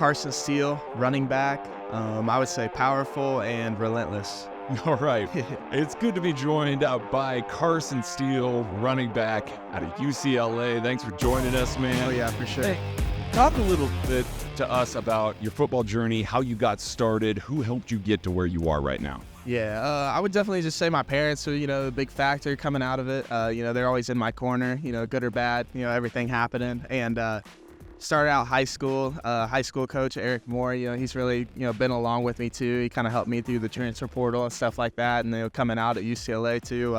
Carson Steele, running back. I would say powerful and relentless. All right. It's good to be joined by Carson Steele, running back out of UCLA. Thanks for joining us, man. Oh, yeah, for sure. Hey, talk a little bit to us about your football journey, how you got started, who helped you get to where you are right now. Yeah, I would definitely just say my parents are, a big factor coming out of it. They're always in my corner, good or bad, everything happening. And started out high school coach Eric Moore, he's really, been along with me too. He kind of helped me through the transfer portal and stuff like that. And, coming out at UCLA too.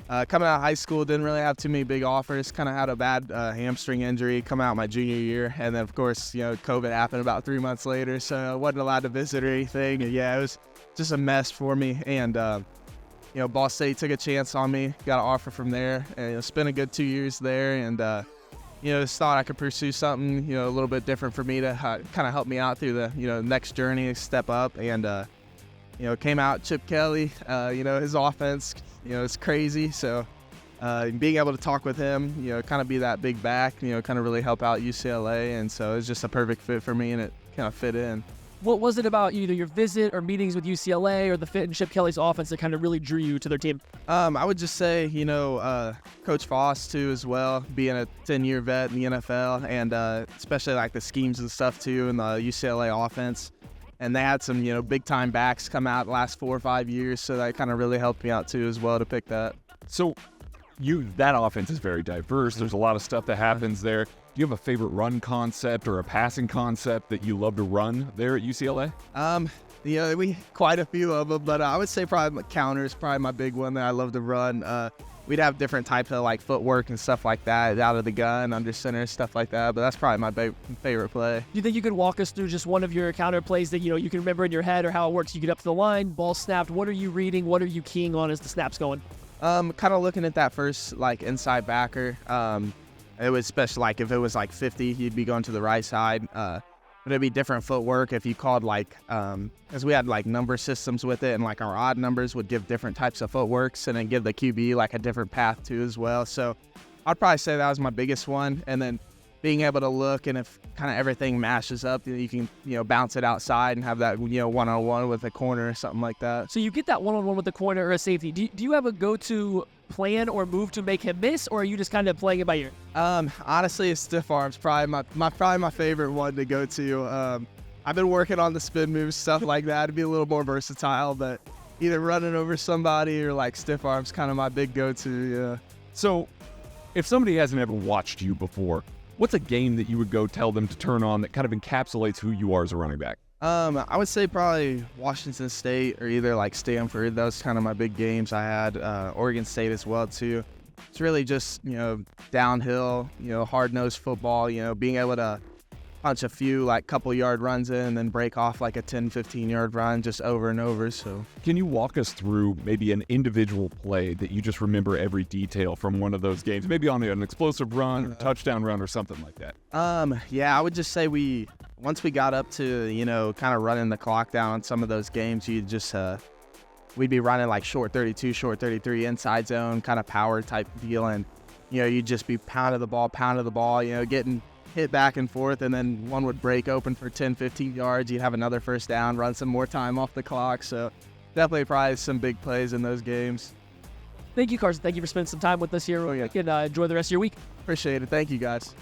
Coming out of high school, didn't really have too many big offers. Kind of had a bad hamstring injury coming out my junior year. And then, of course, COVID happened about 3 months later. So I wasn't allowed to visit or anything. And, yeah, it was just a mess for me. And, Ball State took a chance on me. Got an offer from there. And spent a good 2 years there. And, just thought I could pursue something, a little bit different for me to kind of help me out through the, next journey, step up. And, came out Chip Kelly, his offense, it's crazy. So being able to talk with him, kind of be that big back, kind of really help out UCLA. And so it's just a perfect fit for me, and it kind of fit in. What was it about either your visit or meetings with UCLA or the fit in Chip Kelly's offense that kind of really drew you to their team? I would just say, Coach Foss too as well, being a 10-year vet in the NFL, and especially like the schemes and stuff too in the UCLA offense. And they had some, big-time backs come out the last 4 or 5 years, so that kind of really helped me out too as well to pick that. So that offense is very diverse. There's a lot of stuff that happens there. Do you have a favorite run concept or a passing concept that you love to run there at UCLA? We quite a few of them, but I would say probably counters, probably my big one that I love to run. We'd have different types of like footwork and stuff like that, out of the gun, under center, stuff like that. But that's probably my favorite play. Do you think you could walk us through just one of your counter plays that you can remember in your head, or how it works? You get up to the line, ball snapped. What are you reading? What are you keying on as the snap's going? Kind of looking at that first like inside backer. It was especially like if it was like 50, you'd be going to the right side. But it'd be different footwork if you called like, because we had like number systems with it, and like our odd numbers would give different types of footworks, and then give the QB like a different path too as well. So I'd probably say that was my biggest one. And then being able to look, and if kind of everything mashes up, you can, bounce it outside and have that, one-on-one with a corner or something like that. So you get that one-on-one with the corner or a safety. Do you have a go-to plan or move to make him miss, or are you just kind of playing it by ear? Honestly, it's stiff arms, probably my favorite one to go to. I've been working on the spin moves, stuff like that, to be a little more versatile, but either running over somebody or like stiff arms, kind of my big go-to. Yeah. So if somebody hasn't ever watched you before, what's a game that you would go tell them to turn on that kind of encapsulates who you are as a running back? I would say probably Washington State or either like Stanford. That was kind of my big games I had. Oregon State as well too. It's really just, downhill, hard-nosed football, being able to punch a few like couple-yard runs in and then break off like a 10, 15-yard run just over and over. So can you walk us through maybe an individual play that you just remember every detail from one of those games? Maybe on an explosive run or touchdown run or something like that. Yeah, I would just say once we got up to, kind of running the clock down on some of those games, you just, we'd be running like short 32, short 33 inside zone, kind of power type deal. And, you'd just be pounding the ball, getting hit back and forth. And then one would break open for 10, 15 yards. You'd have another first down, run some more time off the clock. So definitely probably some big plays in those games. Thank you, Carson. Thank you for spending some time with us here. Oh, yeah. And enjoy the rest of your week. Appreciate it. Thank you, guys.